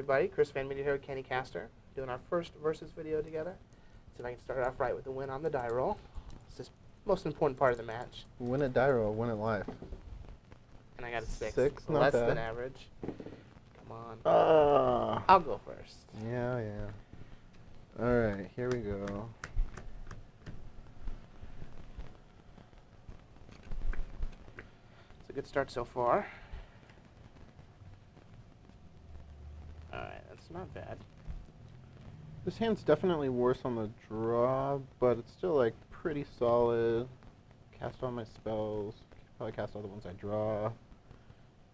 everybody. Chris VanMeter here with Kenny Castor, doing our first versus video together. See if I can start off right with the win on the die roll. It's the most important part of the match. Win at die roll, win at life. And I got a 6. 6, so not less bad. than average. Come on. I'll go first. Yeah. Alright, here we go. It's a good start so far. Alright, that's not bad. This hand's definitely worse on the draw, but it's still like pretty solid. Cast all my spells. Probably cast all the ones I draw.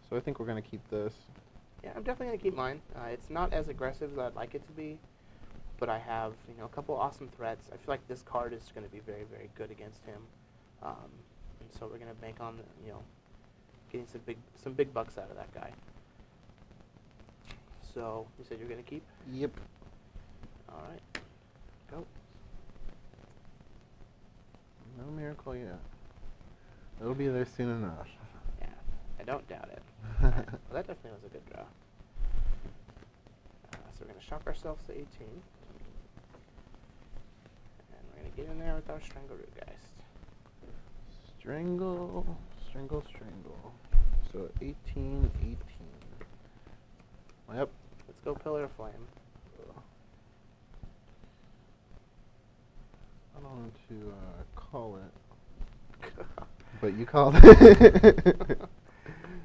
So I think we're going to keep this. Yeah, I'm definitely going to keep mine. It's not as aggressive as I'd like it to be, but I have, a couple awesome threats. I feel like this card is going to be very, very good against him. And so we're going to bank on, getting some big bucks out of that guy. So, you said you're going to keep? Yep. All right. Go. No miracle yet. It'll be there soon enough. Yeah, I don't doubt it. All right. Well, that definitely was a good draw. So we're going to shock ourselves to 18. And we're going to get in there with our Stranglerootgeist. Strangle. So 18. Yep. Let's go Pillar of Flame. I don't want to call it, but you called it.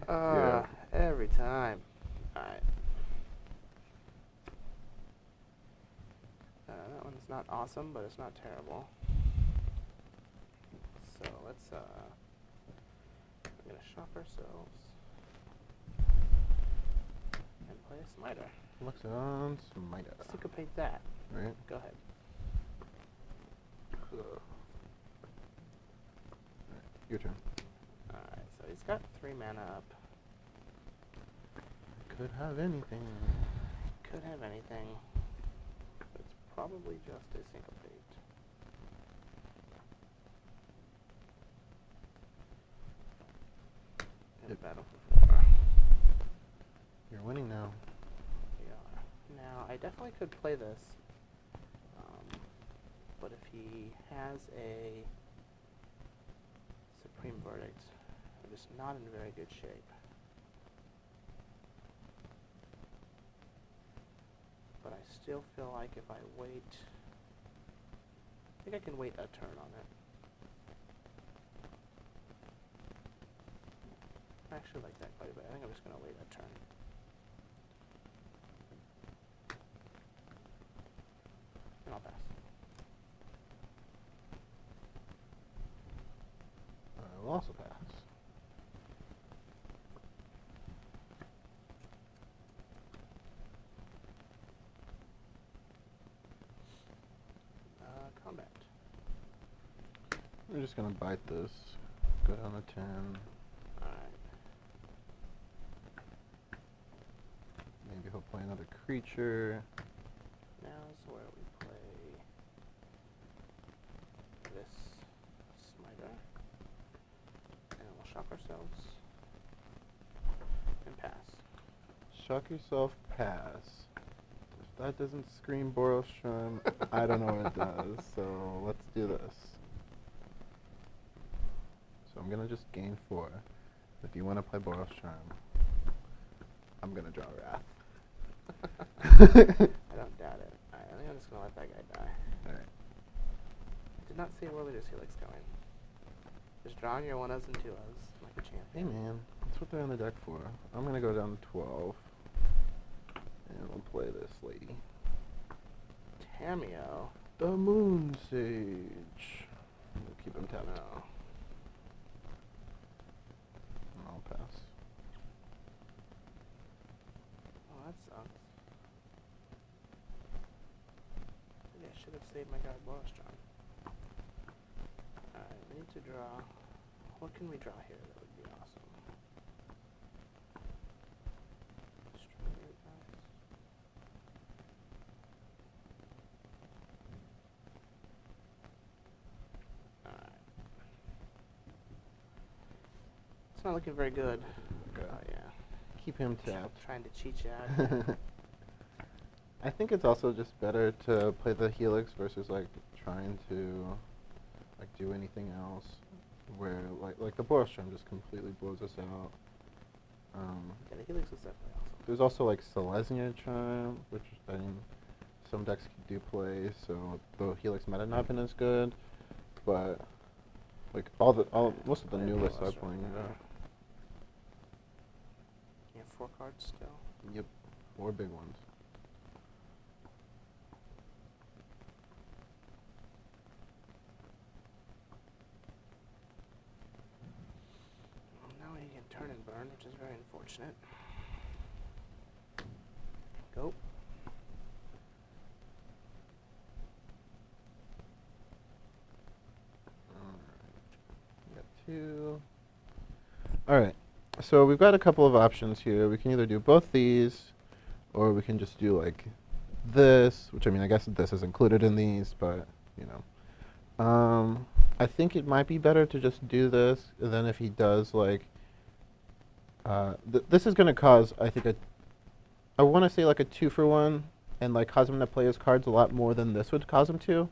Yeah. Every time. Alright. That one's not awesome, but it's not terrible. So let's, we're going to shop ourselves and play a Smiter. Looks on Smiter. Syncopate that. Right. Go ahead. Your turn. Alright, so he's got 3 mana up. Could have anything. Could have anything. But it's probably just a Syncopate. And battle for 4. You're winning now. We are. Now, I definitely could play this. But if he has a Supreme Verdict, we're just not in very good shape. But I still feel like if I wait, I think I can wait a turn on it. I actually like that quite a bit. I think I'm just going to wait a turn. And I'll pass. I will also pass. Combat. We're just gonna bite this. Go down to 10. Alright. Maybe he'll play another creature. Now is where we play this Smiter. And we'll shock ourselves. And pass. Shock yourself, pass. If that doesn't scream Borostrom, I don't know what it does. So let's do this. So I'm gonna just gain 4. If you want to play Borostrom, I'm gonna draw Wrath. I don't doubt it. Alright, I think I'm just gonna let that guy die. Alright. Did not see World Leaders Helix going. Just drawing your 1-0s and 2-0s like a champion. Hey man, that's what they're on the deck for. I'm gonna go down to 12. And we'll play this lady. Tameo. The Moon Sage. We'll keep him tapped. No. I'll pass. Oh, that sucks. Maybe I should have saved my guy Borostrom. Alright, we need to draw. What can we draw here that would be awesome? not looking very good. Oh, yeah. Keep him tapped. Trying to cheat you out. I think it's also just better to play the Helix versus like trying to like do anything else. Where like the Borostrom just completely blows us out. Yeah, the Helix is definitely awesome. There's also like Selesnya Charm, which I mean some decks do play, so the Helix might have not been as good, but like most of the new lists are playing that. You have 4 cards still. Yep, 4 big ones. Well, now he can turn and burn, which is very unfortunate. Go. Got 2. Alright, so we've got a couple of options here. We can either do both these, or we can just do like this, which I mean, I guess this is included in these, but you know. I think it might be better to just do this, and then if he does like, this is going to cause, I think, I want to say like a 2-for-1, and like cause him to play his cards a lot more than this would cause him to.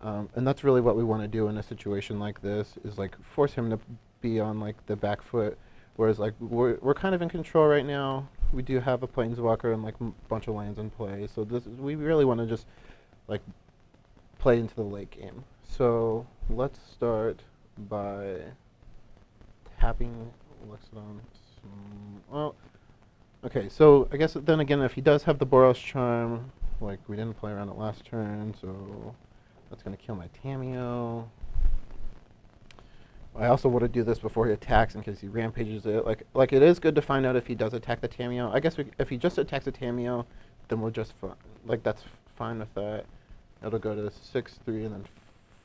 And that's really what we want to do in a situation like this, is like force him to be on like the back foot, whereas like we're kind of in control right now. We do have a Planeswalker and like a bunch of lands in play, so we really want to just like play into the late game. So let's start by tapping Lexodon. Well, okay, so I guess then again, if he does have the Boros Charm, like we didn't play around it last turn, so that's going to kill my Tamiyo. I also want to do this before he attacks in case he rampages it. Like it is good to find out if he does attack the Tamiyo. I guess if he just attacks the Tamiyo, then we're just fine. Like that's fine with that. It'll go to 6, 3, and then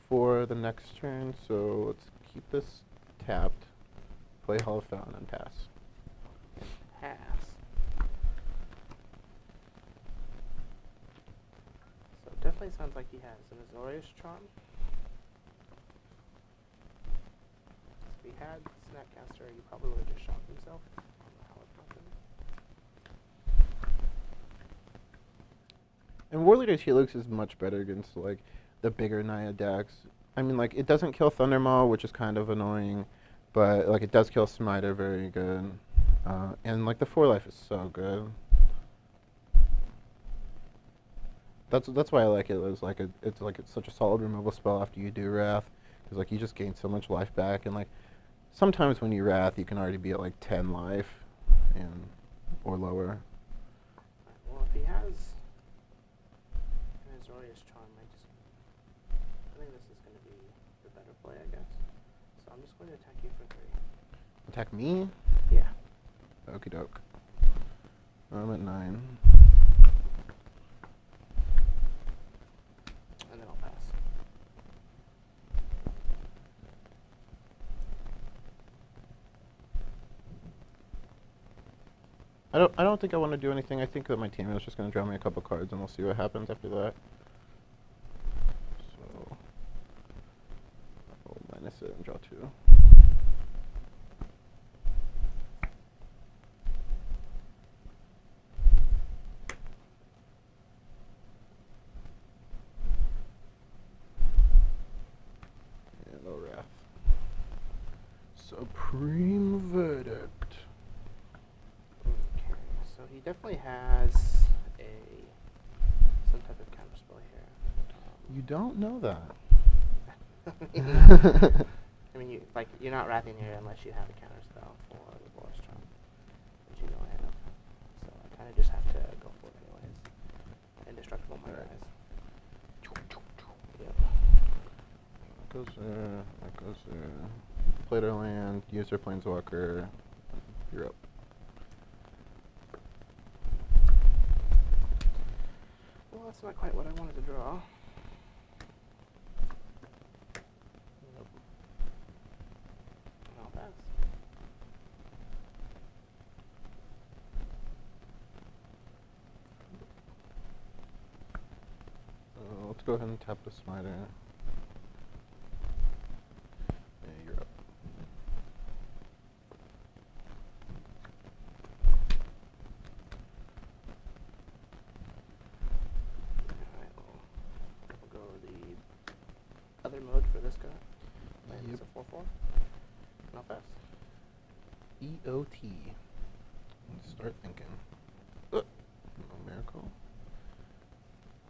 4 the next turn. So let's keep this tapped, play Hall of Fountain, and pass. Pass. So it definitely sounds like he has an Azorius Charm. If he had Snapcaster, he probably would have just shocked himself. I don't know how it happened. And Warleader's Helix is much better against like the bigger Naya decks. I mean, like it doesn't kill Thundermaw, which is kind of annoying, but like it does kill Smiter very good. And like the 4-life is so good. That's why I like it. It's such a solid removal spell after you do Wrath, because like you just gain so much life back, and like sometimes when you Wrath, you can already be at like 10 life, or lower. Well, if he has an Azorius Charm, I think this is going to be the better play, I guess. So I'm just going to attack you for 3. Attack me? Yeah. Okie doke. I'm at 9. And then I'll pass. I don't think I want to do anything. I think that my team is just going to draw me a couple cards, and we'll see what happens after that. So I'll minus it and draw 2. And no Wrath. Supreme Verdict. Okay, so he definitely has some type of counterspell here. You don't know that. I mean, you're not wrathing here unless you have a counterspell for the Boros Charm, which you don't have. So I kind of just have to go for it anyways. Indestructible, my guys. Yep. That goes there. That goes there. Play their land. Use their Planeswalker. You're up. Well, that's not quite what I wanted to draw. I'll pass. Let's go ahead and tap the Smiter. Yeah, you're up. And it's a 4/4. Not pass. EOT. Let's start thinking. No miracle.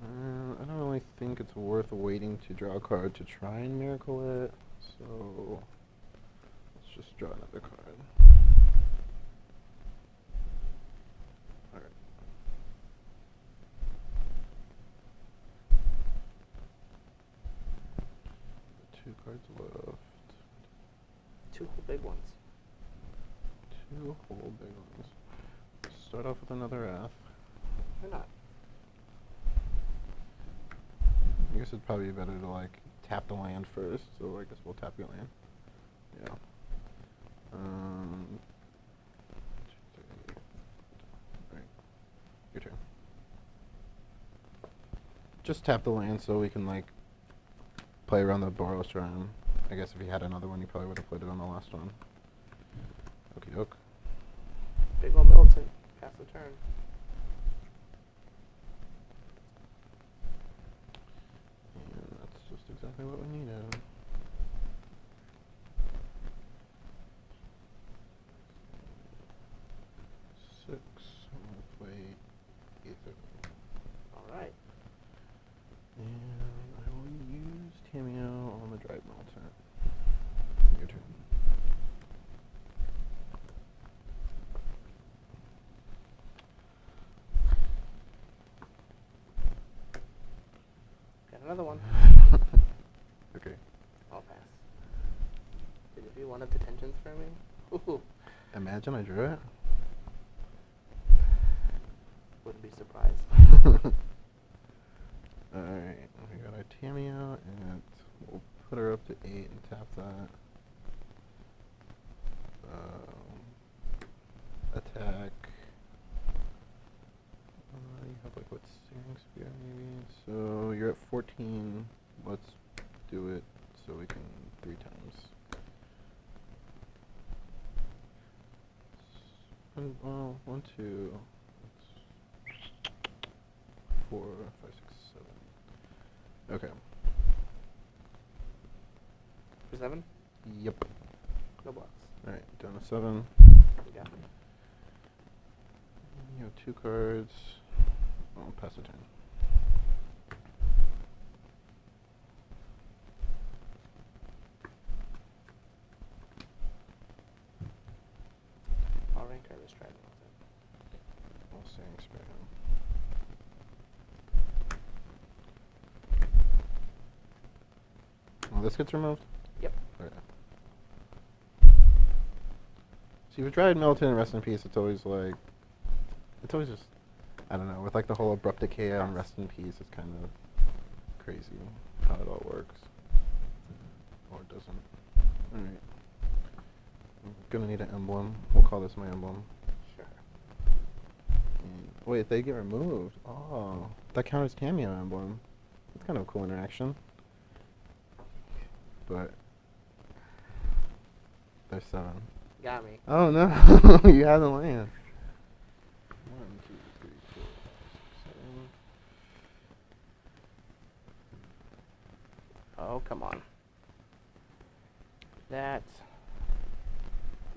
I don't really think it's worth waiting to draw a card to try and miracle it, so let's just draw another card. Alright. Two cards left. Two whole big ones. Two whole big ones. Start off with another F. Why not? I guess it'd probably be better to like tap the land first, so I guess we'll tap your land. Yeah. 2, 3. Alright. Your turn. Just tap the land so we can like play around the Boros Shrine. I guess if you had another one, you probably would have played it on the last one. Okie doke. Big ol' militant. Pass the turn. And that's just exactly what we needed. Six. Let's play Ether. Alright. And I will use Tameo on the dried militant. Your turn. Got another one. Okay. I'll pass. Did it do one of detentions for me? Ooh. Imagine I drew it. Wouldn't be surprised. Alright, we got our Tameo, and we'll put her up to 8 and tap that. Attack. You have like what, Searing Spear maybe? So you're at 14. Let's do it so we can 3 times. Well, 1, 2, 4, 5, 6, 7. Okay. For 7? Yep. No blocks. Alright, down to 7. You got it. You have 2 cards. I'll pass a turn. I'll rank her this try. I'll Searing Spear him. Well, this gets removed? Yep. Okay. See, with Dried Militant and Rest in Peace, it's always like, it's always just, I don't know, with like the whole Abrupt Decay on Rest in Peace, it's kind of crazy how it all works. Or it doesn't. Alright. I'm gonna need an emblem. We'll call this my emblem. Sure. And wait, they get removed. Oh, that counts as Cameo emblem. That's kind of a cool interaction. But there's 7. Got me. Oh no, you have the land. 1, 2, 3, 4, 7. Oh, come on. That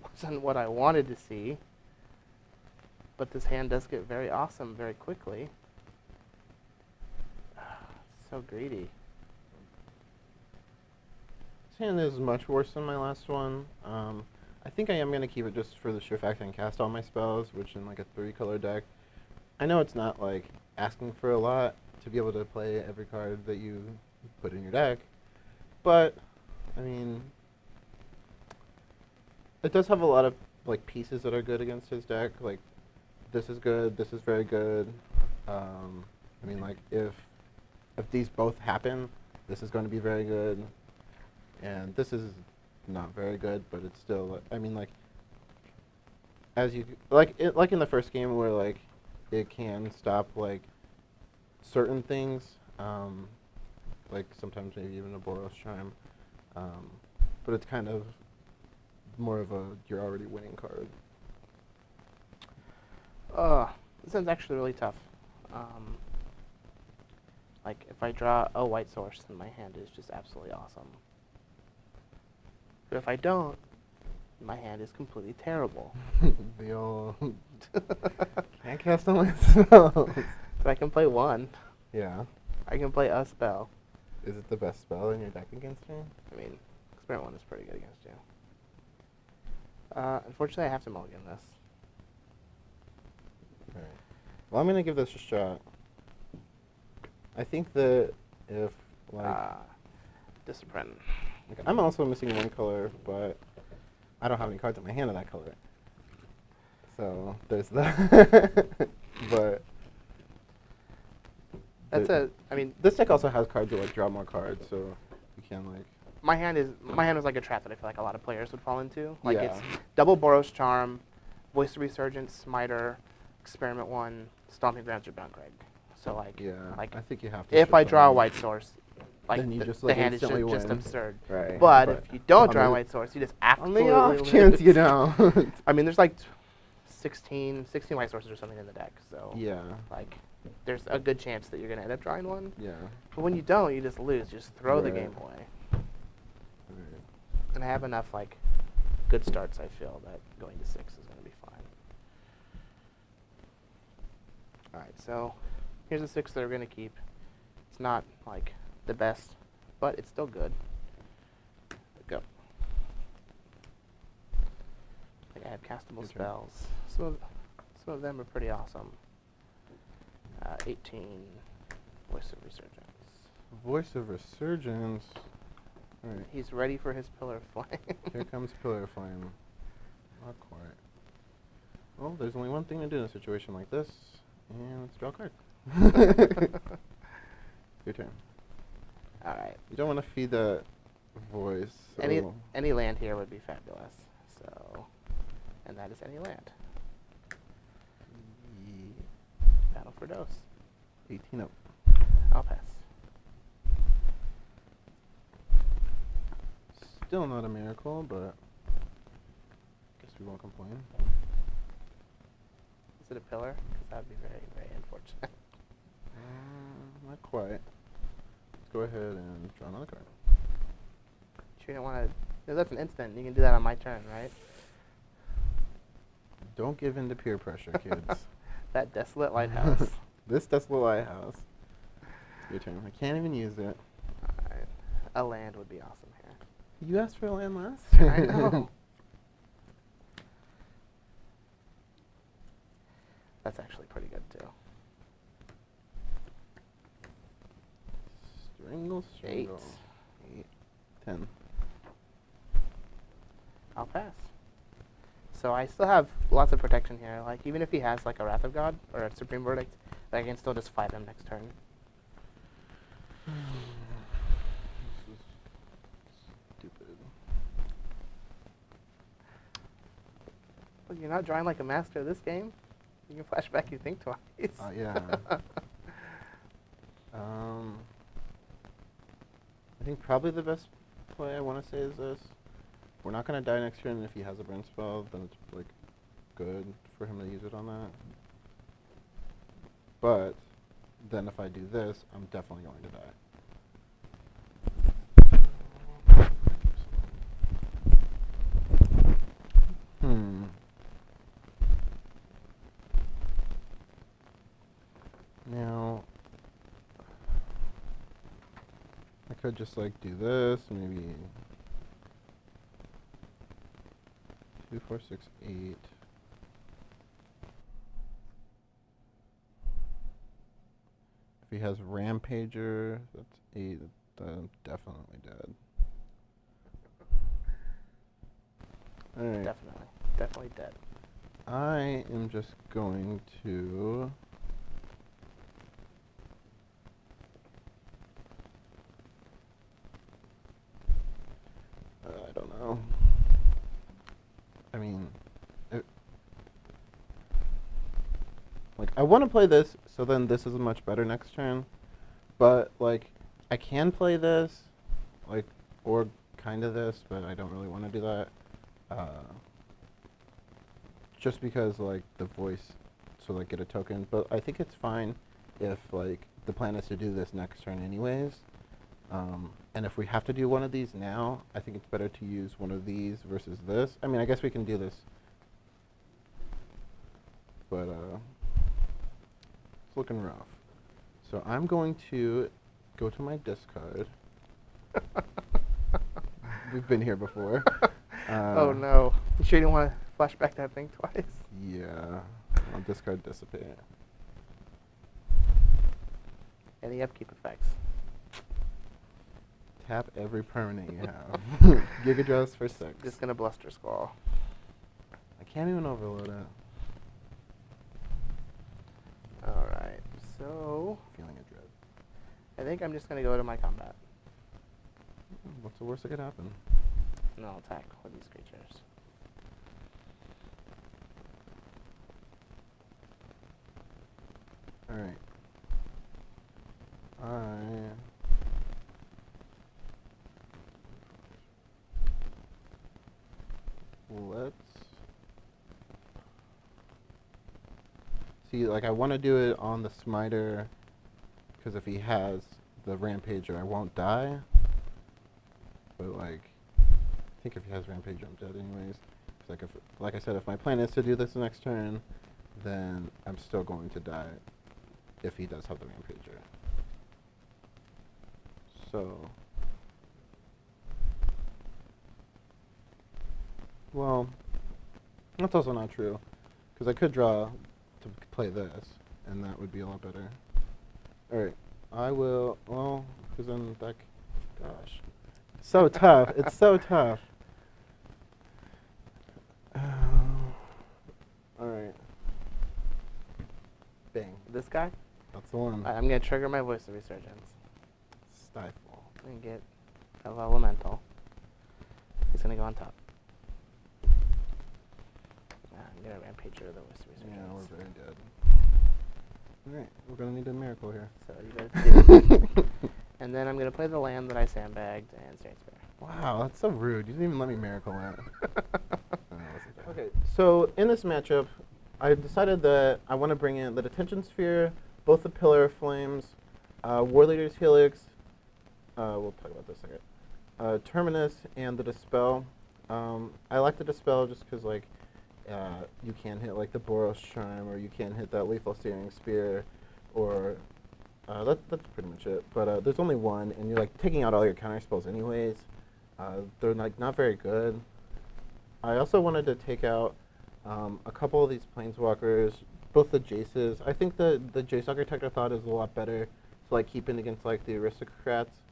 wasn't what I wanted to see. But this hand does get very awesome very quickly. So greedy. This hand is much worse than my last one. I think I am going to keep it just for the sheer fact I can cast all my spells, which in like a 3-color deck. I know it's not like asking for a lot to be able to play every card that you put in your deck, but I mean, it does have a lot of like pieces that are good against his deck. Like this is good, this is very good. I mean, like if these both happen, this is going to be very good, and this is not very good, but it's still, I mean, like, as you, like in the first game where, like, it can stop, like, certain things, like, sometimes maybe even a Boros Chime, but it's kind of more of a, you're already winning card. This one's actually really tough. Like, if I draw a white source, then my hand is just absolutely awesome. But if I don't, my hand is completely terrible. They all can't cast on my spells. So I can play one. Yeah. I can play a spell. Is it the best spell in your deck against me? I mean, Experiment 1 is pretty good against you. Unfortunately, I have to mulligan this. Alright. Well, I'm going to give this a shot. I think that if, like... Discipline. Okay, I'm also missing one color, but I don't have any cards in my hand of that color. So, there's that. But... I mean, this deck also has cards that, like, draw more cards, so you can, like... my hand was like a trap that I feel like a lot of players would fall into. Like, Yeah. it's double Boros Charm, Voice of Resurgence, Smiter, Experiment 1, Stomping Grounds, or Bound Greg. So, like, Yeah, like I think you have to... if I shift draw a on. white source, like, Then you just, the like, hand is instantly just win. absurd. Right. But if you don't on draw a the- white source, you just On the absolutely off lose. chance you don't. I mean, there's like 16 white sources or something in the deck, so Yeah. like there's a good chance that you're gonna end up drawing one. Yeah. But when you don't, you just lose. You just throw the Right. game away. And I have enough like good starts. I feel that going to 6 is gonna be fine. All right, so here's the 6 that we're gonna keep. It's not like the best, but it's still good. Go. I have castable Your turn. spells. Some of them are pretty awesome. 18 Voice of Resurgence. Voice of Resurgence. Alright, He's ready for his Pillar of Flame. here comes Pillar of Flame. Not quite. Well, there's only one thing to do in a situation like this, and it's draw a card. Your turn. All right. You don't want to feed that voice. So Any land here would be fabulous. So, and that is any land. Battle for Dose. 18 up. I'll pass. Still not a miracle, but guess we won't complain. Is it a pillar? Because that would be very, very unfortunate. Not quite. Let's go ahead and draw another card. You don't want to. That's an instant. You can do that on my turn, right? Don't give in to peer pressure, kids. That desolate lighthouse. This desolate lighthouse. Your turn. I can't even use it. Alright. A land would be awesome here. You asked for a land last? I know. That's actually pretty good too. Strangle. 8. 8. 10. I'll pass. So I still have lots of protection here. Like even if he has like a Wrath of God or a Supreme Verdict, I can still just fight him next turn. This is stupid. Well, you're not drawing like a master of this game. You can flash back. You think twice. Yeah. I think probably the best play I want to say is this. We're not going to die next turn, and if he has a burn spell, then it's like good for him to use it on that. But then if I do this, I'm definitely going to die. Now, I could just like do this, maybe 2, 4, 6, 8. If he has Rampager, that's 8. I'm definitely dead. Alright. Definitely dead. I am just going to... I don't know. I mean, like, I want to play this, so then this is much better next turn. But, like, I can play this, like, or kind of this, but I don't really want to do that. Just because, like, the voice, so, like, get a token. But I think it's fine if, like, the plan is to do this next turn anyways. And if we have to do one of these now, I think it's better to use one of these versus this. I mean, I guess we can do this, but it's looking rough. So I'm going to go to my discard. We've been here before. Oh no. You sure you don't want to flash back that thing twice? Yeah. I'll discard Dissipate. Any upkeep effects? Tap every permanent you have. Giga Dress for 6. Just gonna Bluster Squall. I can't even overload it. Alright, so Feeling a dread. I think I'm just gonna go to my combat. What's the worst that could happen? And I'll attack with these creatures. Alright. Let's see, like I want to do it on the Smiter because if he has the Rampager I won't die, but like I think if he has Rampager I'm dead anyways. Like, like I said, if my plan is to do this next turn, then I'm still going to die if he does have the Rampager. So, well, that's also not true, because I could draw to play this, and that would be a lot better. Alright, I will, well, because then that, gosh, it's so tough, it's so tough. Alright. Bang. This guy? That's the one. I'm gonna trigger my Voice of Resurgence. Stifle. And get an elemental. He's gonna go on top. I'm gonna Rampager the Voice of Resurgence. Yeah, we're very dead. Alright, we're gonna need a miracle here. So you gotta do. And then I'm gonna play the land that I sandbagged and Strange Spear. Wow, that's so rude. You didn't even let me miracle it. Okay, so in this matchup, I decided that I want to bring in the Detention Sphere, both the Pillar of Flames, War Leader's Helix, we'll talk about this in a second, Terminus, and the Dispel. I like the Dispel just because, like, you can hit, like, the Boros Charm, or you can hit that Lethal Searing Spear, or, that's pretty much it. But there's only one, and you're, like, taking out all your counter spells anyways. They're, like, not very good. I also wanted to take out a couple of these Planeswalkers, both the Jaces. I think the Jace Architect I thought is a lot better to like keep in against like the Aristocrats,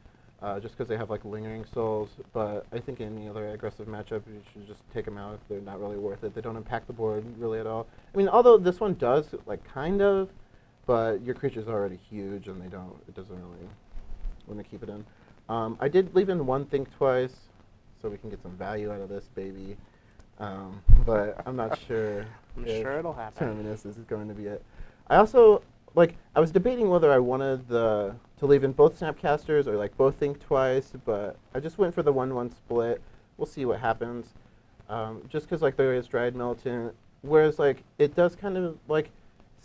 just because they have like Lingering Souls. But I think any other aggressive matchup, you should just take them out if they're not really worth it. They don't impact the board really at all. I mean, although this one does, like kind of, but your creature's already huge and it doesn't really want to keep it in. I did leave in one Think Twice, so we can get some value out of this baby. But I'm not sure. I'm sure it'll happen. Terminus is going to be it. I also, like, I was debating whether I wanted to leave in both Snapcasters or, like, both Think Twice, but I just went for the 1-1 split. We'll see what happens. Just because, like, there is Dryad Militant, whereas, like, it does kind of, like,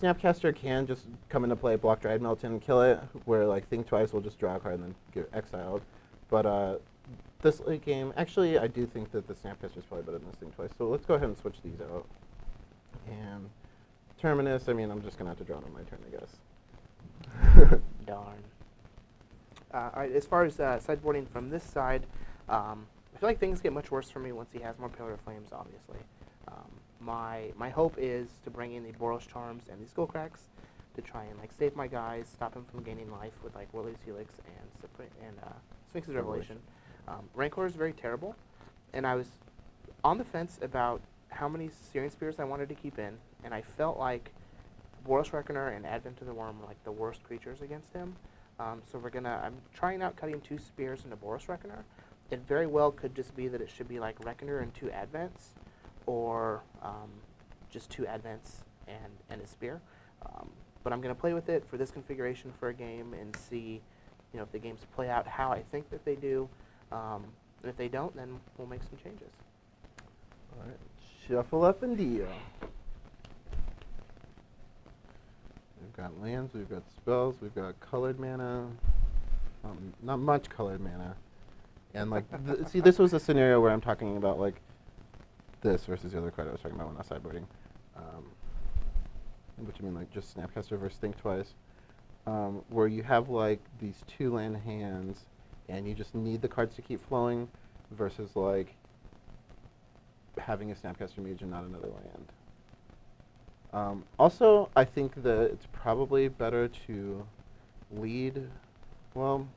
Snapcaster can just come into play, block Dryad Militant and kill it, where, like, Think Twice will just draw a card and then get exiled. But, this late game, actually, I do think that the Snapcaster is probably better than this Think Twice. So let's go ahead and switch these out. And Terminus, I mean, I'm just going to have to draw it on my turn, I guess. Darn. All right, as far as sideboarding from this side, I feel like things get much worse for me once he has more Pillar of Flames, obviously. My hope is to bring in the Boros Charms and the Skullcracks to try and like save my guys, stop him from gaining life with like Warley's Helix and Sphinx's Revelation. Rancor is very terrible, and I was on the fence about how many Searing Spears I wanted to keep in, and I felt like Boros Reckoner and Advent of the Worm were like the worst creatures against him. So I'm trying out cutting 2 Spears into Boros Reckoner. It very well could just be that it should be like Reckoner and 2 Advents, or just 2 Advents and a Spear. But I'm going to play with it for this configuration for a game and see, if the games play out how I think that they do. And if they don't, then we'll make some changes. All right, shuffle up and deal. We've got lands, we've got spells, we've got colored mana. not much colored mana. And like, see, this was a scenario where I'm talking about like this versus the other card I was talking about when I was sideboarding. Which I mean like just Snapcaster versus Think Twice. Where you have like these 2-land hands and you just need the cards to keep flowing versus like having a Snapcaster Mage and not another land. Also, I think that it's probably better to lead, well,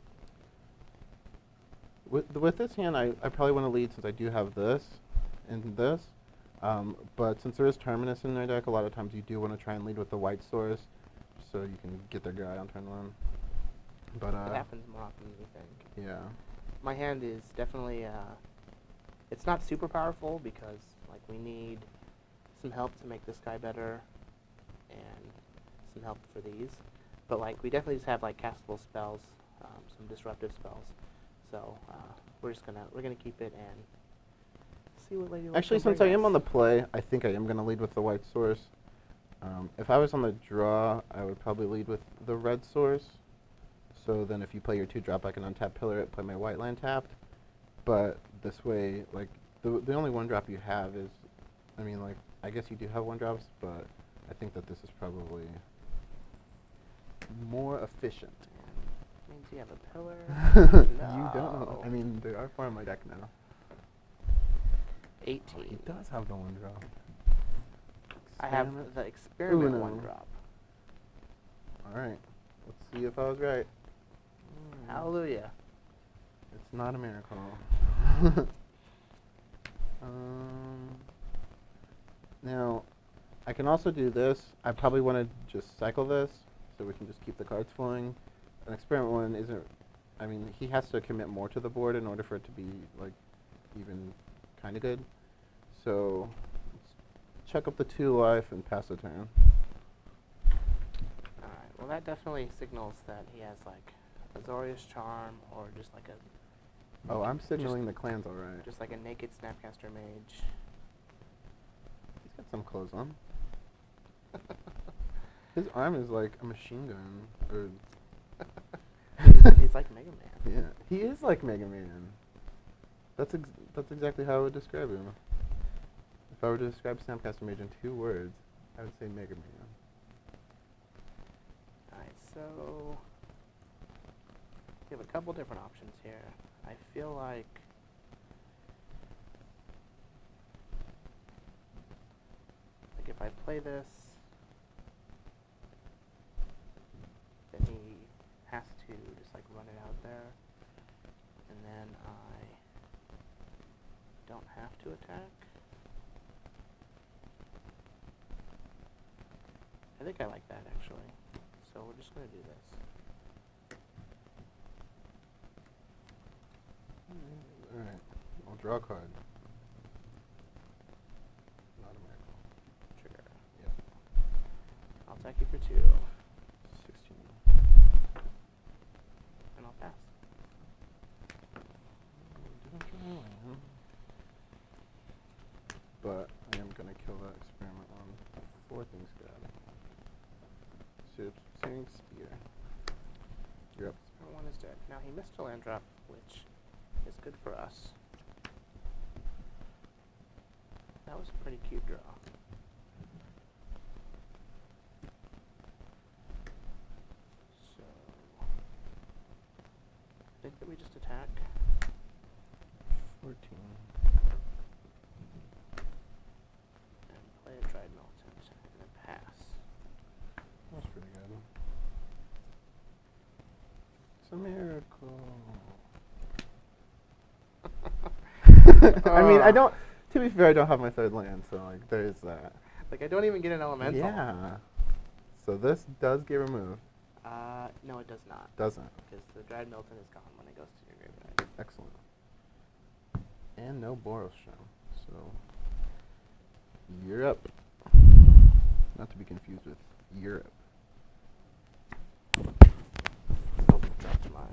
with this hand, I probably want to lead since I do have this and this. But since there is Terminus in their deck, a lot of times you do want to try and lead with the white source so you can get their guy on turn 1. But it happens more often than you think. yeah. My hand is definitely, it's not super powerful because like we need some help to make this guy better and some help for these. But like we definitely just have like castable spells, some disruptive spells. So we're gonna keep it and see what Lady Luck Actually, can since I bring am us. on the play, I think I am going to lead with the white source. If I was on the draw, I would probably lead with the red source. So then if you play your 2-drop, I can untap Pillar it, play my white land tapped. But this way, like, the only 1-drop you have is, I mean, like, I guess you do have 1-drops, but I think that this is probably more efficient. Means you have a pillar. You don't. I mean, there are 4 on my deck now. 18. Oh, he does have the 1-drop. I have Experiment. the experiment Uno. 1-drop. Alright, let's see if I was right. Hallelujah. It's not a miracle. Now, I can also do this. I probably want to just cycle this so we can just keep the cards flowing. An experiment 1 isn't, I mean, he has to commit more to the board in order for it to be, like, even kind of good. So, let's check up the 2 life and pass the turn. Alright, well that definitely signals that he has like Azorius Charm or just like a Oh, I'm signaling the clan's alright. just like a naked Snapcaster Mage. He's got some clothes on. His arm is like a machine gun. Or he's like Mega Man. yeah, he is like Mega Man. That's exactly how I would describe him. If I were to describe Snapcaster Mage in 2 words, I would say Mega Man. Alright, so we have a couple different options here. I feel like if I play this, then he has to just like run it out there, and then I don't have to attack. I think I like that actually. So we're just gonna do this. Alright, I'll draw a card. Not a miracle. Trigger. Yep. I'll attack you for 2, 16. and I'll pass. Didn't draw a land. But I am going to kill that experiment on 4 things good. Searing Spear. You're up. One is dead. Now he missed a land drop, which is good for us. That was a pretty cute draw. So I think that we just attack. 14. And play a Dried Militant and then pass. That's pretty good. It's a miracle. I mean, I don't. To be fair, I don't have my 3rd land, so like there is that. Like I don't even get an elemental. Yeah. So this does get removed. No, it does not. Doesn't. Because the Dried Militant is gone when it goes to your graveyard. Excellent. And no Boros Show. So Europe. Not to be confused with Europe. Oh, dropped my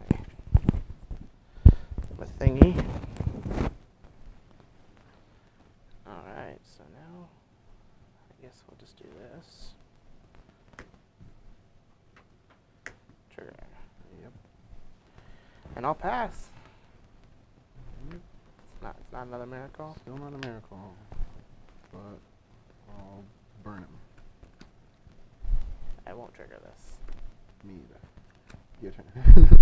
thingy. Alright, so now I guess we'll just do this. Trigger. Yep. And I'll pass. Yep. It's not another miracle. Still not a miracle, but I'll burn him. I won't trigger this. Me either. Your turn.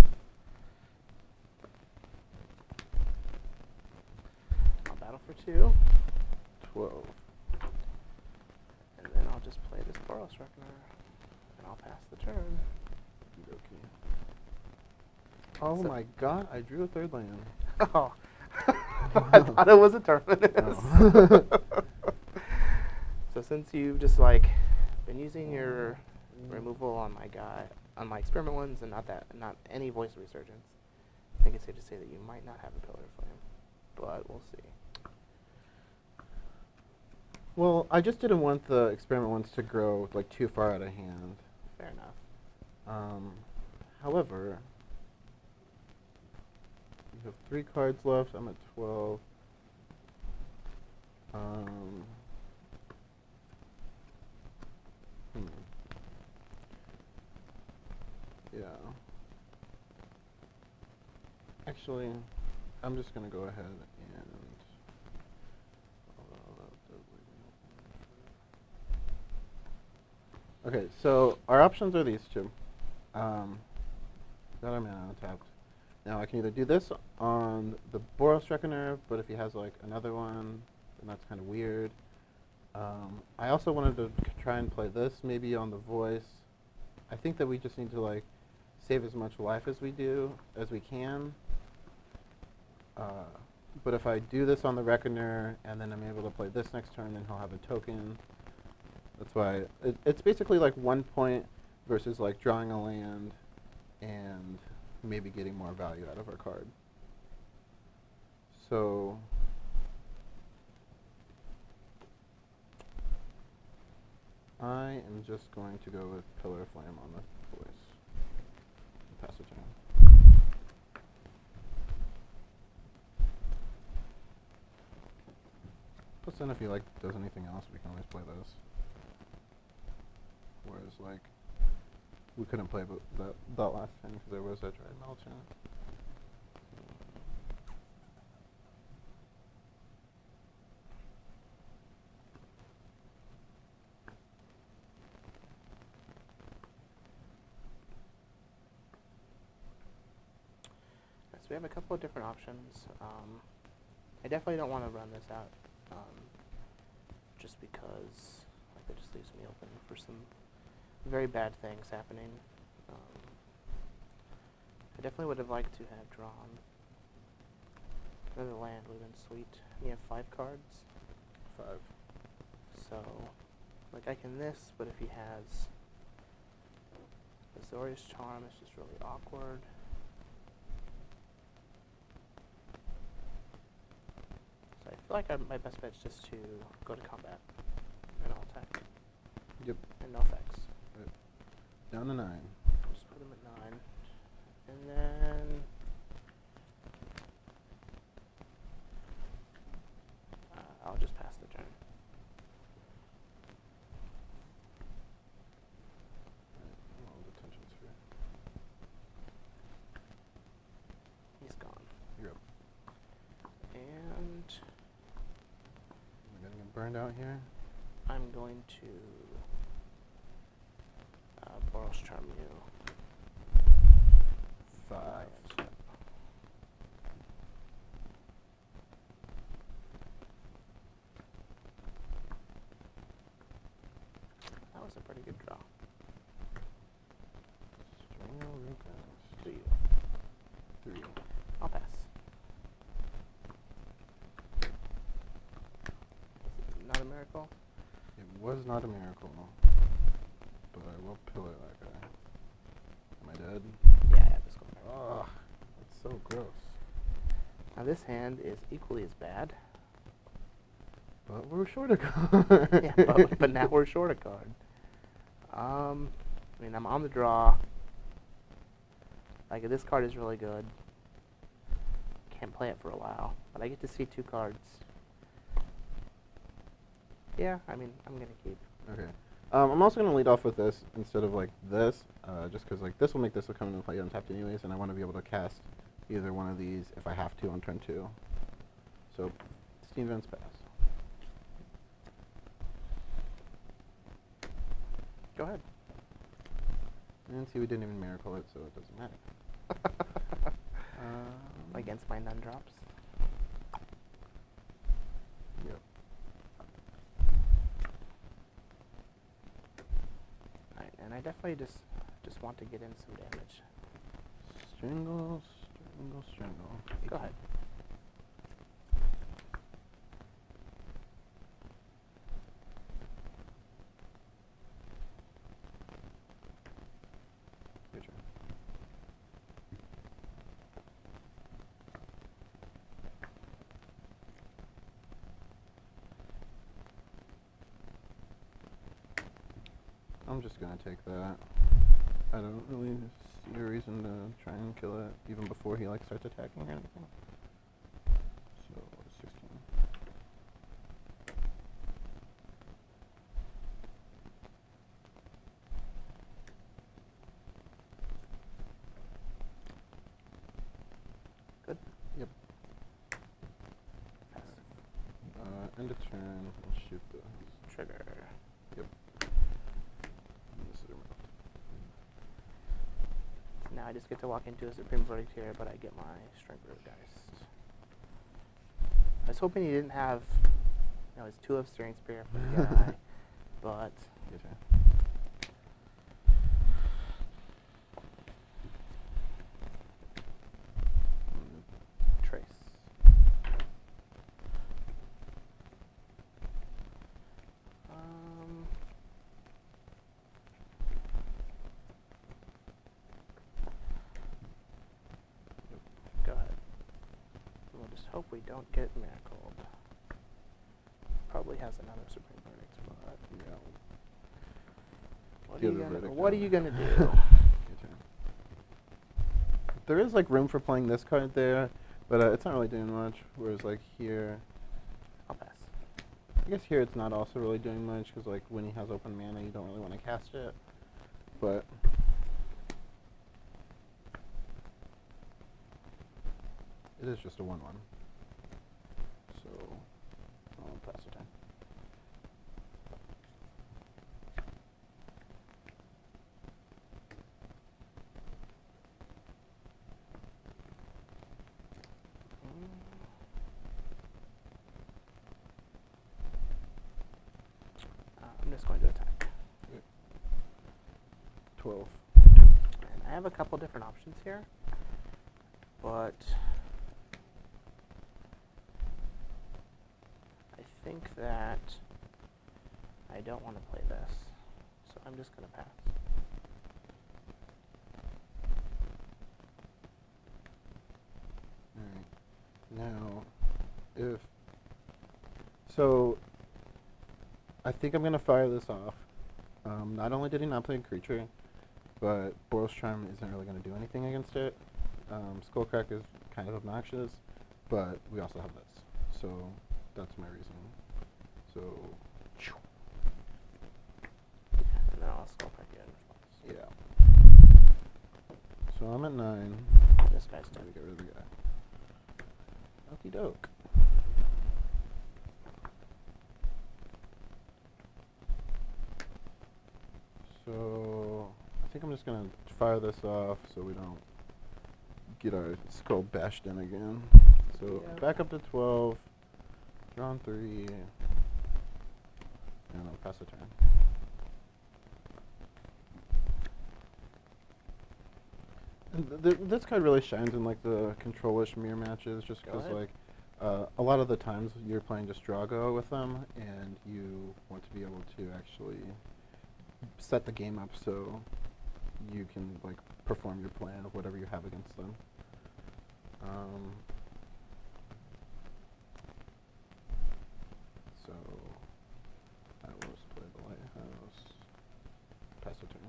I'll battle for 2. 12. And then I'll just play this Boros Reckoner. And I'll pass the turn. Okay. Oh So- my god, I drew a 3rd land. Oh. I thought it was a terminus. Oh. So since you've just like been using your removal on my guy, on my experiment ones, and not any voice resurgence, I think it's safe to say that you might not have a Pillar of Flame, but we'll see. Well, I just didn't want the experiment ones to grow like too far out of hand. Fair enough. However, you have 3 cards left. I'm at 12. Yeah. Actually, I'm just gonna go ahead and. Okay, so our options are these 2. Got our mana untapped. Now I can either do this on the Boros Reckoner, but if he has like another one, then that's kind of weird. I also wanted to try and play this maybe on the voice. I think that we just need to like save as much life as we can. But if I do this on the Reckoner and then I'm able to play this next turn, then he'll have a token. That's why it's basically like 1 point versus like drawing a land and maybe getting more value out of our card. So I am just going to go with Pillar of Flame on the voice. Pass the turn. Plus then if he like does anything else, we can always play this. Whereas like we couldn't play that last time because there was that Dried Melton. So we have a couple of different options. I definitely don't want to run this out, just because like it just leaves me open for some very bad things happening. I definitely would have liked to have drawn another land. Would have been sweet. You have 5 cards. 5. So, like I can this, but if he has Azorius Charm, it's just really awkward. So I feel like my best bet is just to go to combat, and I'll attack. Yep. And no effects. Down to 9. Just put him at 9, and then I'll just pass the turn. Detention sphere. He's gone. You're up. And We're gonna get burned out here. I'm going to Boros Charm you. 5. That was a pretty good draw. String of 3. 3. I'll pass. Not a miracle? It was not a miracle, but I will pillar that guy. Am I dead? Yeah, I have this going. Ugh, that's so gross. Now this hand is equally as bad. But we're short a card. Yeah, but now we're short a card. I mean, I'm on the draw. Like, this card is really good. Can't play it for a while, but I get to see 2 cards. Yeah, I mean, I'm gonna keep. Okay. I'm also going to lead off with this instead of like this, just because like this will make this come into play untapped anyways, and I want to be able to cast either one of these if I have to on turn 2. So steam vents pass. Go ahead. And see, we didn't even miracle it, so it doesn't matter. Against my none drops. Yep. Alright, and I definitely just want to get in some damage. Strangle, strangle, strangle. Go ahead. Your turn. I'm just gonna take that. I don't really see a reason to try and kill it even before he like starts attacking or anything. So 16. Good. Yep. Pass. End of turn and shoot the. Trigger. Yep. And this is removed. Now I just get to walk into a Supreme Verdict here, but I get my Strength Root Geist. I was hoping he didn't have, his 2 of Steering Spear for the guy, but Your turn. Trace. Go ahead. We'll just hope we don't get miracled. Probably has another Supreme Verdict, but Yeah. what The are other you gonna, verdict what are on you there. gonna do? Your turn. There is like room for playing this card there, but it's not really doing much. Whereas like here, I'll pass. I guess here it's not also really doing much because like when he has open mana, you don't really want to cast it. But it is just a 1/1. So I'll pass the turn. I'm just going to attack. 12. And I have a couple different options here, but I think that I don't want to play this, so I'm just going to pass. Alright. Now, if so, I think I'm gonna fire this off. Not only did he not play a creature, but Boros Charm isn't really gonna do anything against it. Skullcrack is kind of obnoxious, but we also have this, so that's my reasoning. So, And then I'll skull crack you in response. yeah. So I'm at 9. This guy's Time done. to get rid of the guy. Okie doke. So I think I'm just gonna fire this off so we don't get our skull bashed in again. So Yeah. back up to 12, drawn 3, and I'll pass the turn. And this card really shines in like the control-ish mirror matches, just Go because ahead. like a lot of the times you're playing just Drago with them, and you want to be able to actually set the game up so you can like perform your plan of whatever you have against them. So I will just play the Lighthouse, pass the turn.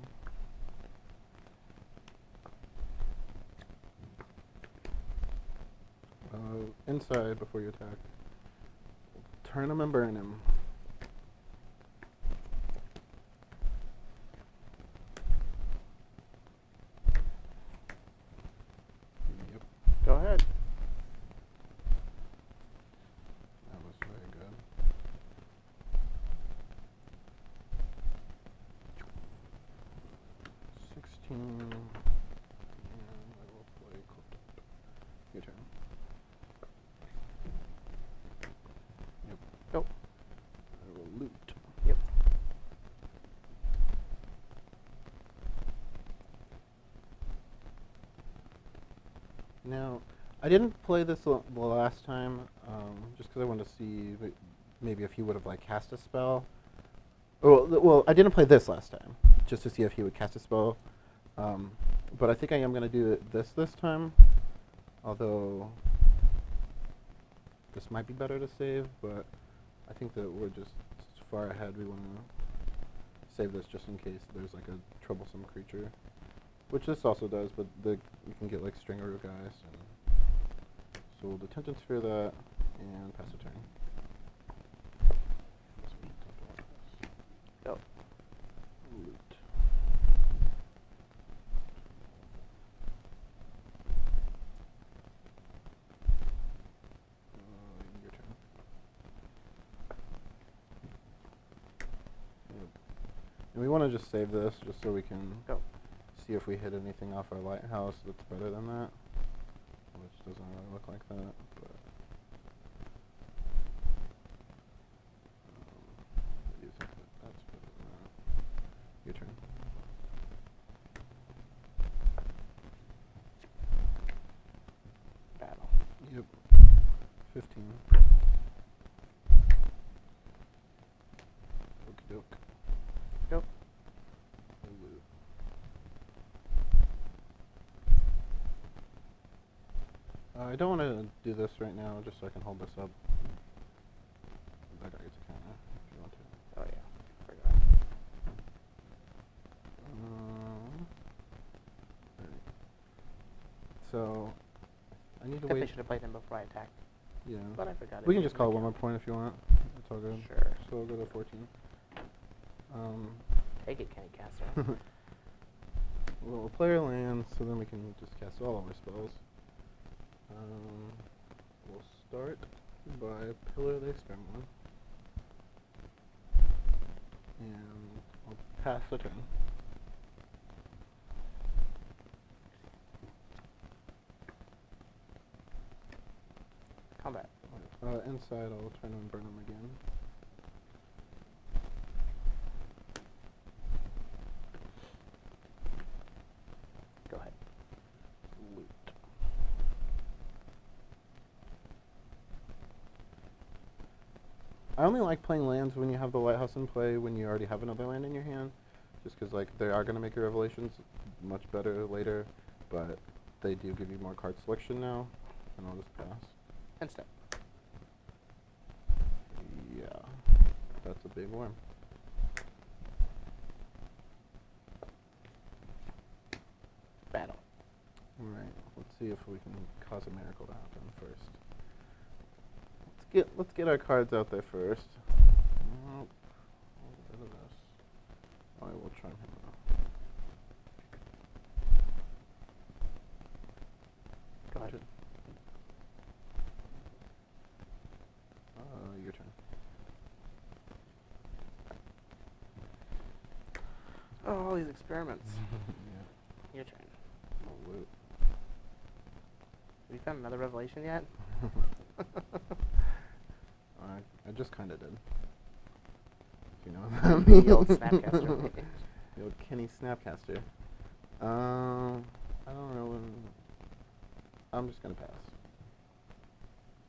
Inside before you attack. Turn him and burn him. Yep. Go Now, I didn't play this the last time, just because I wanted to see maybe if he would have like cast a spell. Well, I didn't play this last time, just to see if he would cast a spell. But I think I am going to do this time, although this might be better to save, but I think that we're just far ahead. We want to save this just in case there's like a troublesome creature, which this also does, but you can get like Stringaroo guys. And so we'll Detention Sphere that and pass a turn. Go. Loot. Your turn. Yep. And we want to just save this just so we can see if we hit anything off our lighthouse that's better than that, which doesn't really look like that. But I do think that that's better than that. Your turn. Battle. Yep. 15. Okie doke. Go. Loot. I don't want to do this right now, just so I can hold this up. That guy gets a counter if you want to. Oh yeah, forgot. Alright. So, I need to Definitely wait. should have played him before I attacked, Yeah. but I forgot. We can just call it one more point if you want. It's all good. Sure. So we'll go to 14. Take it, Kenny Castor. We'll play our lands, so then we can just cast all of our spells. We'll start by Pillar of the Experiment. And I'll pass the turn. Combat. Inside, I'll turn and burn them again. Go ahead. Loot. I only like playing lands when you have the Lighthouse in play, when you already have another land in your hand, just because like they are going to make your Revelations much better later, but they do give you more card selection now, and I'll just pass. And step. Yeah, that's a big worm. Battle. Alright, let's see if we can cause a miracle to happen first. Let's get our cards out there first. Nope. Get rid of this. I will try him out. Go ahead. Your turn. Oh, all these experiments. Yeah. Your turn. I'll loot. Have you found another revelation yet? I just kind of did. You know The old Snapcaster. The old Kenny Snapcaster. I don't know. I'm just gonna pass.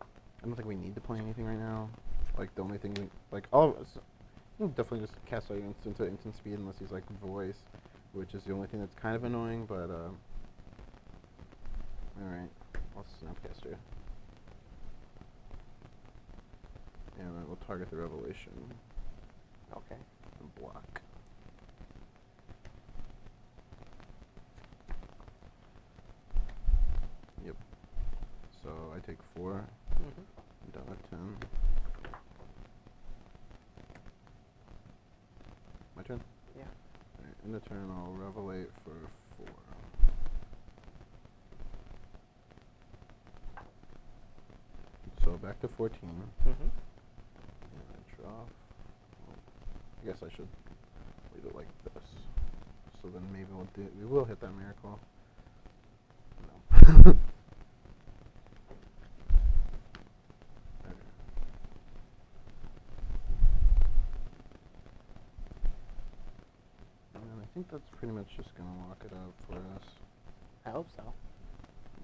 I don't think we need to play anything right now. Like the only thing all of us, we'll definitely just cast all your instants at instant speed unless he's like voice, which is the only thing that's kind of annoying. But all right, I'll Snapcaster. And then we'll target the Revelation. Okay. And block. Yep. So I take 4. I'm down at 10. My turn? Yeah. Alright, in the turn I'll Revelate for 4. So back to 14. And I draw. Well, I guess I should leave it like this. So then maybe we will hit that miracle. No. And I think that's pretty much just gonna lock it up for us. I hope so.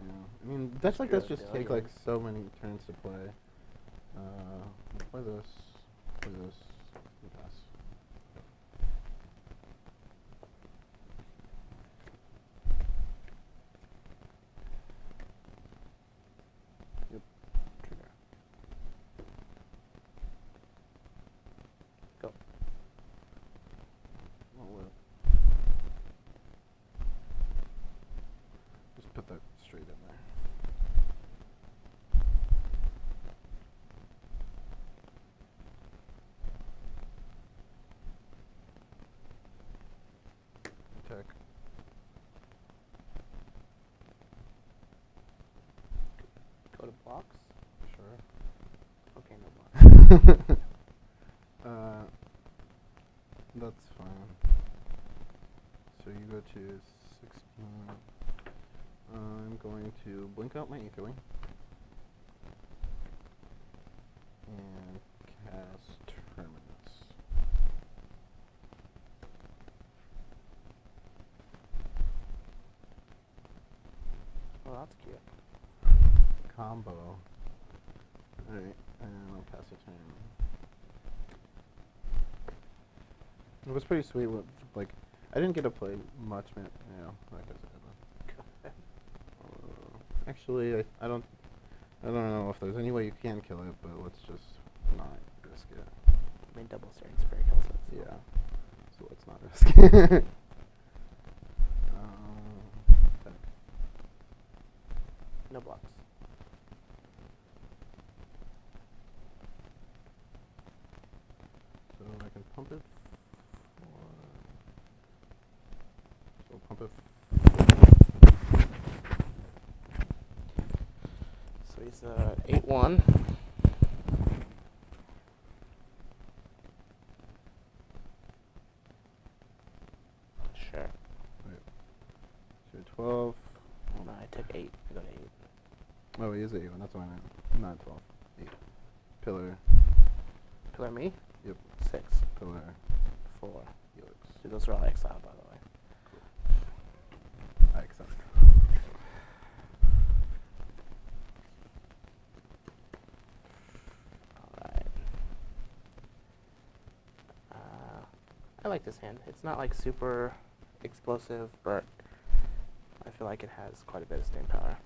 Yeah. I mean, decks like this just take like Billions. so many turns to play. Play this. Play this. And pass. Yep. Trigger. Go. Oh, well. Just put that straight in there. Attack. Go to blocks. Sure. Okay, no blocks. That's fine. So you go to 16. I'm going to blink out my Aetherwing. And cast Terminus. Well, that's cute. Combo. Alright, and I'll pass a turn. It was pretty sweet. Like, I didn't get to play much, man. You know, like I said. Actually, I don't know if there's any way you can kill it, but let's just not risk it. I mean, double Searing Spear kills it. So. Yeah. So let's not risk it. Attack. No blocks. So I can pump it. So pump it. So he's 8-1. Sure. Wait. So 12. No, I took 8. I got 8. Oh, he is 8. That's what I meant. Not 12. 8. Pillar. Pillar me? Yep. 6. Pillar. 4. Helix. Dude, those are all exiled, by the way. I accept. Alright. I like this hand. It's not like super explosive, but I feel like it has quite a bit of staying power.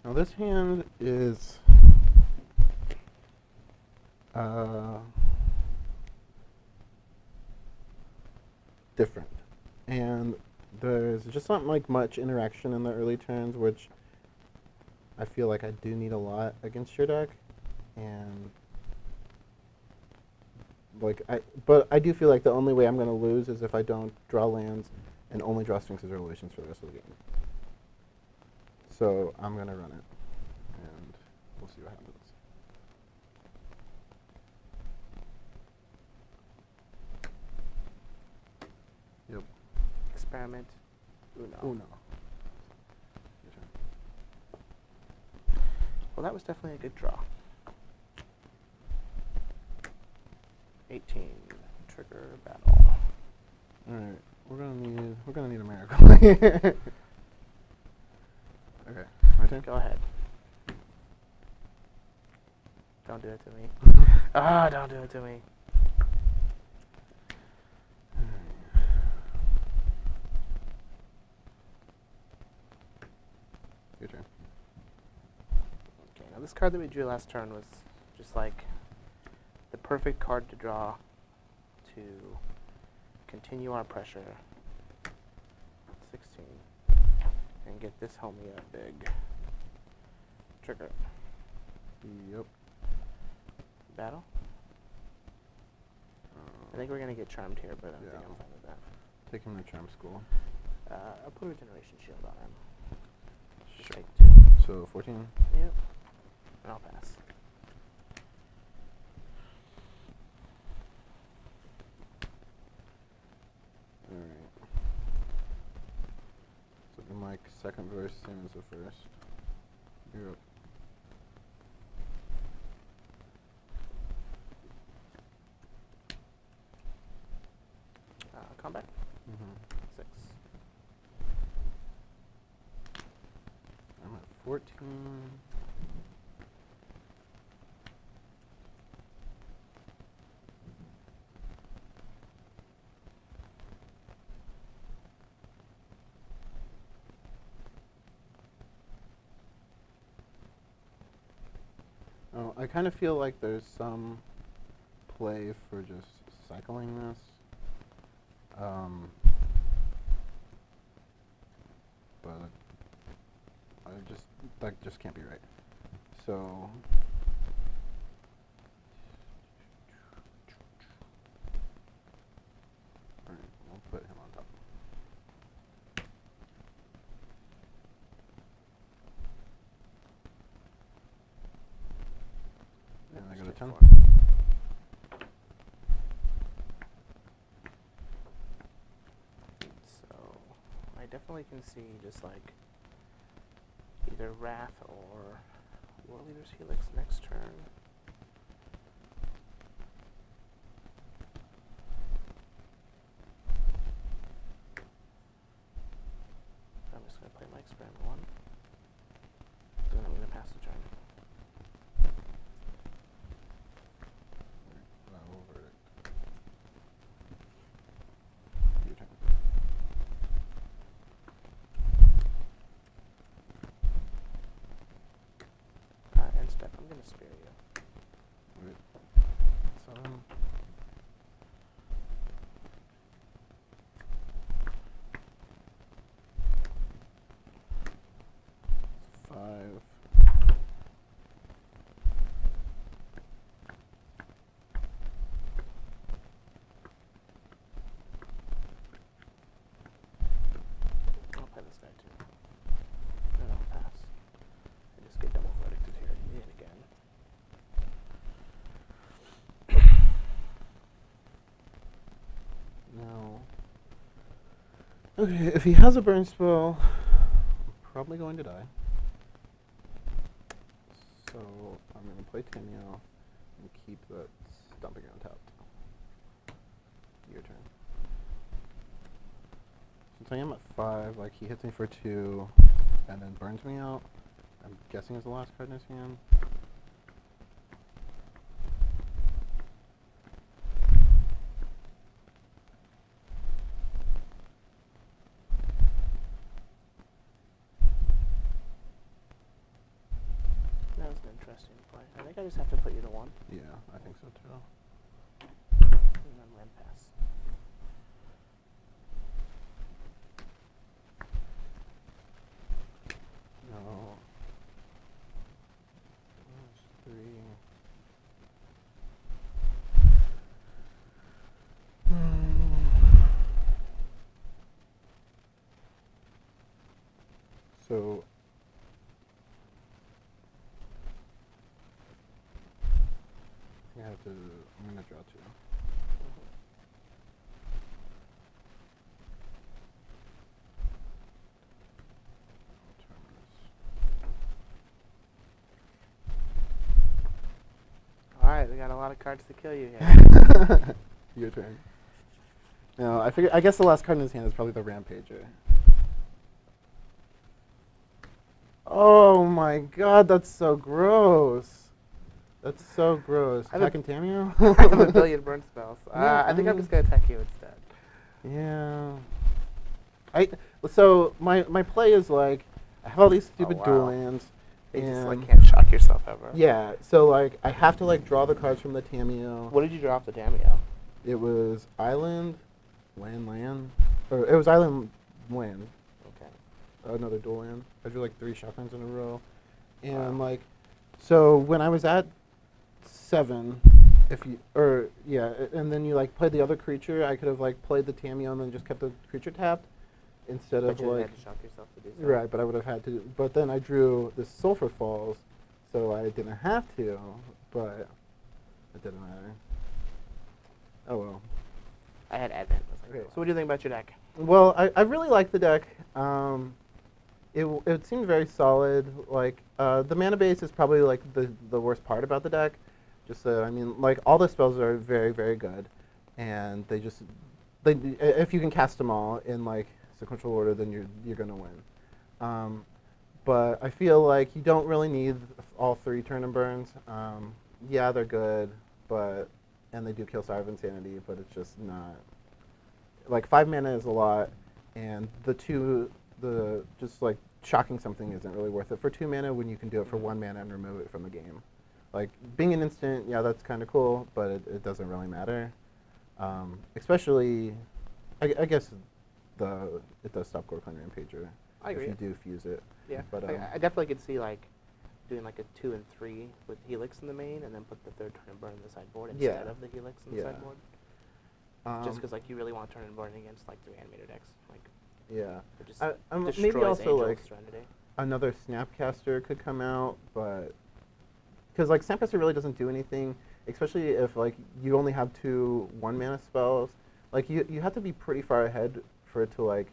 Now this hand is different, and there's just not like much interaction in the early turns, which I feel like I do need a lot against your deck, and but I do feel like the only way I'm going to lose is if I don't draw lands and only draw Sphinx's Revelations for the rest of the game. So I'm going to run it, and we'll see what happens. Yep. Experiment. Uno. Uno. Your turn. Well, that was definitely a good draw. 18. Trigger battle. All right, we're gonna need a miracle here. Okay, my turn. Go ahead. Don't do it to me. Ah, don't do it to me. Your turn. Okay, now this card that we drew last turn was just like the perfect card to draw to continue our pressure. 16. And get this homie a big trigger. Yep. Battle? I think we're going to get charmed here, but I think I'm fine with that. Take him to Charm School. I'll put a Regeneration Shield on him. Just Sure. take 2. So 14. Yep. And I'll pass. Alright. So then like second verse, same as the first. You're up. Combat? Mm-hmm. 6. I'm 14. Oh, I kind of feel like there's some play for just cycling this. But that just can't be right. So alright, we'll put him on top. And I got a 10. So I definitely can see just like either Wrath or War Leader's Helix next turn. I'm just going to play my experiment 1. Then I'm going to pass the turn. Verdict. Your turn. End step, I'm going to spare you. Wait. 7. Five. I'll play this guy too. Then I'll pass. I just get double verdicted here yet again. Now, okay, if he has a burn spell, I'm probably going to die. So I'm going to play Tamio and keep that Stomping Ground tapped. Your turn. Since I am at 5, like he hits me for 2 and then burns me out, I'm guessing is the last card in his hand. That was an interesting play. I think I just have to put you to 1. Yeah, I think so too. And then land pass. No. That's 3. So I have to. I'm gonna draw 2. Alright, we got a lot of cards to kill you here. Your turn. No, I guess the last card in his hand is probably the Rampager. Oh my god, that's so gross. That's so gross. I have a- Attacking Tamio? I have a billion burn spells. Yeah, I think I'm just going to attack you instead. Yeah. So my play is like I have all these stupid wow. dual lands. You just like and can't shock yourself ever. yeah, so like I have to like draw the cards from the Tamio. What did you draw off the Tamio? It was island, land, or it was island, land. Okay. Another dual land. I drew like 3 shotguns in a row, and Wow. like, so when I was at 7, and then you like played the other creature, I could have like played the Tamio and then just kept the creature tapped instead of But you like. had to shock yourself to do so. Right, but I would have had to. But then I drew the Sulfur Falls, so I didn't have to. But it didn't matter. Oh well. I had Advent. Okay. So what do you think about your deck? Well, I really like the deck. It seemed very solid. Like the mana base is probably like the worst part about the deck. Just I mean, like all the spells are very very good, and they if you can cast them all in like sequential order, then you're gonna win. but I feel like you don't really need all 3 turn and burns. Yeah, they're good, and they do kill Sire of Insanity, but it's just not, like 5 mana is a lot, and just like shocking something isn't really worth it for 2 mana when you can do it for 1 mana and remove it from the game. Like being an instant, yeah, that's kind of cool, but it doesn't really matter. Especially, I guess it does stop Gorkon Rampager. I agree. If you do fuse it. Yeah, but I definitely could see like doing like a 2 and 3 with Helix in the main, and then put the 3rd turn and burn in the sideboard instead of the Helix in the sideboard. Just because like you really want turn and burn against like the Reanimator decks, like it just maybe also Angel like Serenity. another Snapcaster could come out, but because like Snapcaster really doesn't do anything, especially if like you only have 2 1-mana spells. Like you have to be pretty far ahead for it to like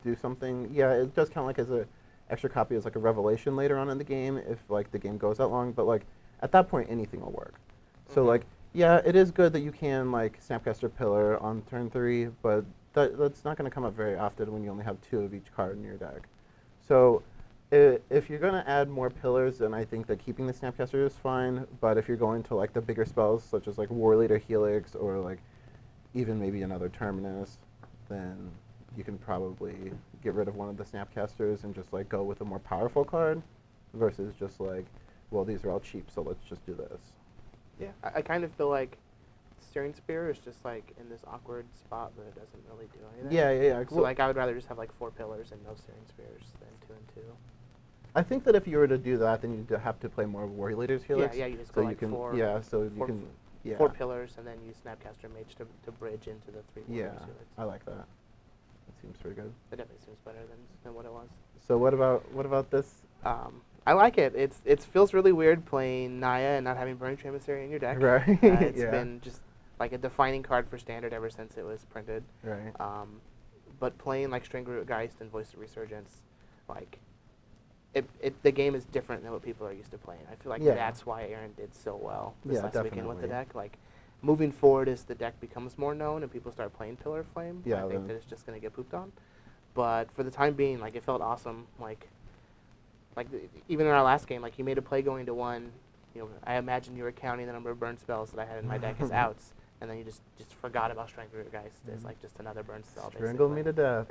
do something. Yeah, it does count like as a extra copy as like a revelation later on in the game if like the game goes that long, but like at that point anything will work. So like yeah, it is good that you can like Snapcaster Pillar on turn 3, but that's not going to come up very often when you only have 2 of each card in your deck. So if you're going to add more pillars, then I think that keeping the Snapcaster is fine, but if you're going to like the bigger spells such as like War Leader Helix or like even maybe another Terminus, then you can probably get rid of one of the Snapcasters and just like go with a more powerful card versus just like, well, these are all cheap, so let's just do this. Yeah, I kind of feel like Steering Spear is just like in this awkward spot that it doesn't really do anything. Yeah. So like I would rather just have like 4 pillars and no Steering Spears than 2 and 2. I think that if you were to do that, then you'd have to play more War Leaders Helix. Yeah, you just so go like you can, 4. Yeah, so you four, can. Yeah. 4 pillars and then use Snapcaster Mage to bridge into the 3 Yeah, Helix. I like that. That seems pretty good. It definitely seems better than what it was. So what about this? I like it. It feels really weird playing Naya and not having Burning Emissary in your deck. Right. It's been just like a defining card for Standard ever since it was printed. Right. But playing like Strangleroot Geist and Voice of Resurgence, like the game is different than what people are used to playing. I feel like that's why Aaron did so well this last weekend with the deck. Like moving forward as the deck becomes more known and people start playing Pillar of Flame, I think that it's just gonna get pooped on. But for the time being, like it felt awesome. Like even in our last game, like he made a play going to 1. You know, I imagine you were counting the number of burn spells that I had in my deck as outs, and then you just forgot about Strangleroot Geist as like just another burn spell. Strangle me to death.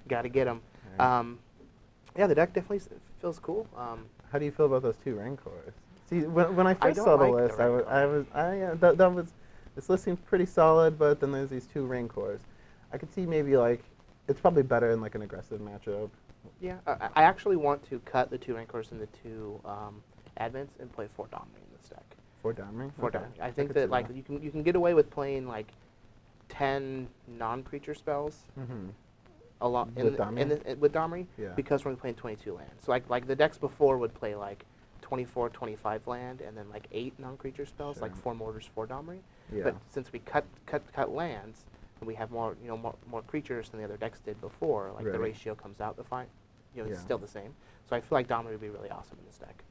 Got to get him. Right. Yeah, the deck definitely feels cool. How do you feel about those 2 Rancors? See, when I first saw the list, this list seems pretty solid, but then there's these 2 Rancors. I could see maybe like it's probably better in like an aggressive matchup. Yeah, I actually want to cut the 2 Rancors into 2 Advents and play 4 Domri in this deck. 4 Domri? 4 Domri. I think that like you can get away with playing like 10 non-creature spells. With Domri, because we're only playing 22 land. So like the decks before would play like 24, 25 land, and then like 8 non-creature spells, like 4 Mortars, 4 Domri. Yeah. But since we cut lands, and we have more more creatures than the other decks did before, like the ratio comes out it's still the same. So I feel like Domri would be really awesome in this deck.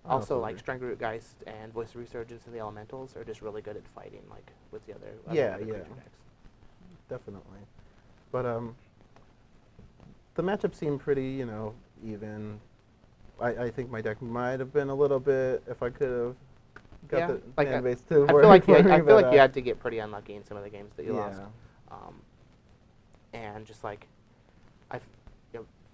Also, like Strangleroot Geist and Voice of Resurgence and the Elementals are just really good at fighting, like with the other creature decks. Definitely. But the matchup seemed pretty, even. I think my deck might have been a little bit, if I could have got the fan base to work. I feel like you had to get pretty unlucky in some of the games that you lost. And just like,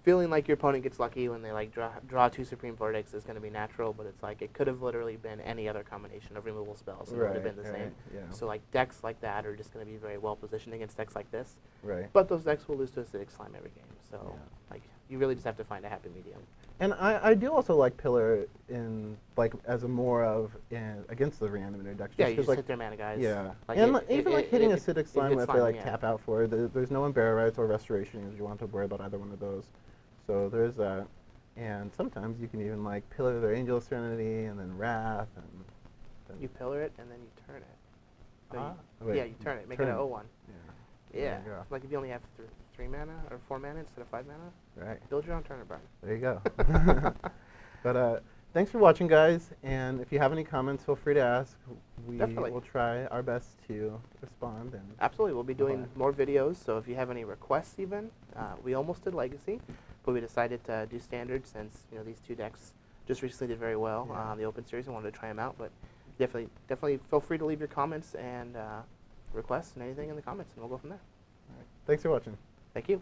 feeling like your opponent gets lucky when they like draw 2 Supreme Verdicts is going to be natural, but it's like it could have literally been any other combination of removal spells and it would have been the same. Yeah. So like decks like that are just going to be very well positioned against decks like this. Right. But those decks will lose to Acidic Slime every game. So like you really just have to find a happy medium. And I do also like Pillar in like as a more of against the Reanimator deck. Yeah, you just like, hit their mana guys. Yeah. Like and even hitting Acidic Slime if they like fine, tap out for it. There's no Unbear Rights or Restoration if you want to worry about either one of those. So there's that. And sometimes you can even like Pillar their Angel of Serenity and then Wrath and then you pillar it and then you turn it. So wait, you turn it, make it an 0/1. Yeah. Yeah. Like if you only have 3 mana or 4 mana instead of 5 mana. Right. Build your own turn and burn. There you go. But thanks for watching, guys. And if you have any comments, feel free to ask. We will try our best to respond. And absolutely. We'll be doing more videos. So if you have any requests even, we almost did Legacy. but we decided to do standard since these two decks just recently did very well. Yeah. The Open Series, I wanted to try them out, but definitely feel free to leave your comments and requests and anything in the comments, and we'll go from there. All right. Thanks for watching. Thank you.